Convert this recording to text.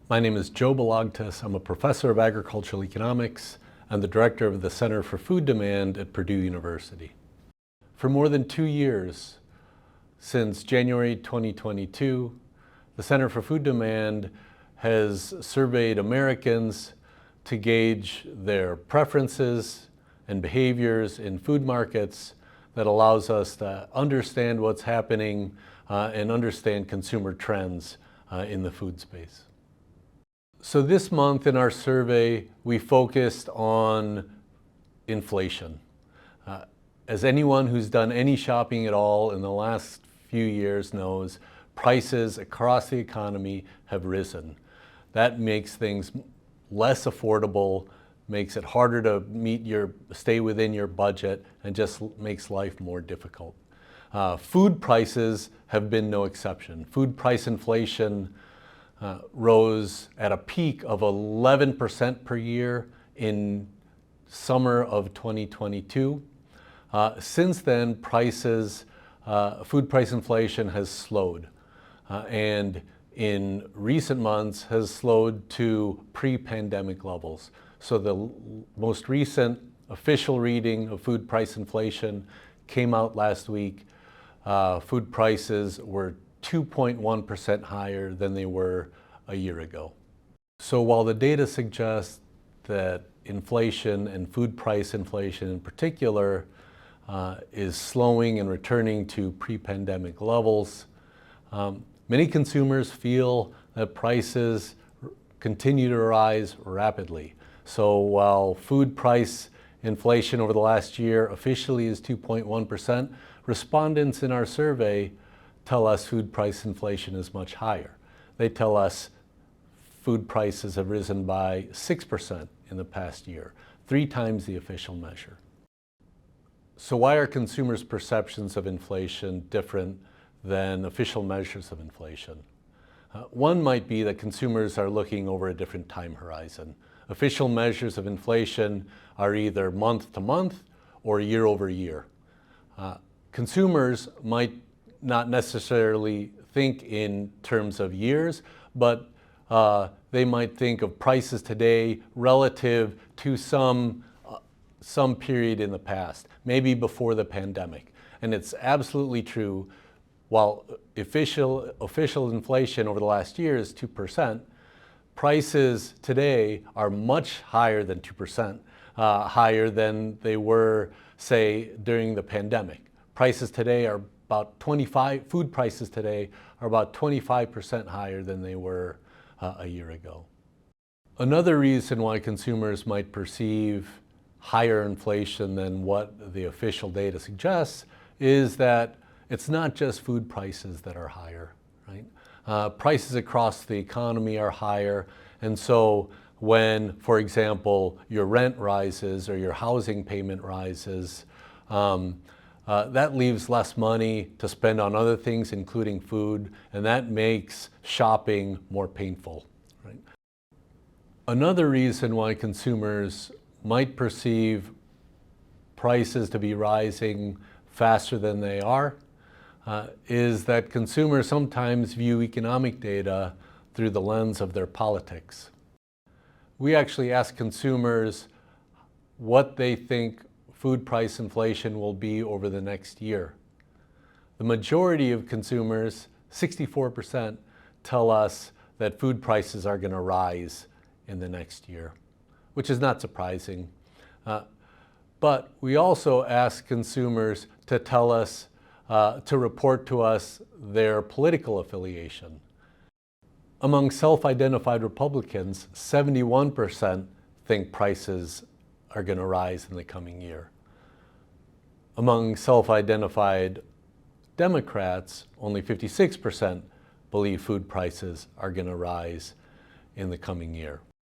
My name is Joe Balagtas. I'm a professor of agricultural economics and the director of the Center for Food Demand at Purdue University. For more than 2 years, since January 2022, the Center for Food Demand has surveyed Americans to gauge their preferences and behaviors in food markets that allows us to understand what's happening and understand consumer trends in the food space. So this month in our survey, we focused on inflation. As anyone who's done any shopping at all in the last few years knows, prices across the economy have risen. That makes things less affordable, makes it harder to stay within your budget, and just makes life more difficult. Food prices have been no exception. Food price inflation rose at a peak of 11% per year in summer of 2022. Since then, food price inflation has slowed, and in recent months has slowed to pre-pandemic levels. So the most recent official reading of food price inflation came out last week. Food prices were 2.1% higher than they were a year ago. So while the data suggests that inflation and food price inflation in particular is slowing and returning to pre-pandemic levels, many consumers feel that prices continue to rise rapidly. So while food price inflation over the last year officially is 2.1%, respondents in our survey tell us food price inflation is much higher. They tell us food prices have risen by 6% in the past year, 3 times the official measure. So why are consumers' perceptions of inflation different than official measures of inflation? One might be that consumers are looking over a different time horizon. Official measures of inflation are either month to month or year over year. Consumers might not necessarily think in terms of years, but they might think of prices today relative to some period in the past, maybe before the pandemic. And it's absolutely true, while official inflation over the last year is 2%, prices today are much higher than 2%, higher than they were, say, during the pandemic. Prices today are food prices today are about 25% higher than they were a year ago. Another reason why consumers might perceive higher inflation than what the official data suggests is that it's not just food prices that are higher, right? Prices across the economy are higher, and so when, for example, your rent rises or your housing payment rises, that leaves less money to spend on other things, including food, and that makes shopping more painful, right? Another reason why consumers might perceive prices to be rising faster than they are is that consumers sometimes view economic data through the lens of their politics. We actually ask consumers what they think food price inflation will be over the next year. The majority of consumers, 64%, tell us that food prices are going to rise in the next year, which is not surprising. But we also ask consumers to tell us, to report to us their political affiliation. Among self-identified Republicans, 71% think prices are going to rise in the coming year. Among self-identified Democrats, only 56% believe food prices are going to rise in the coming year.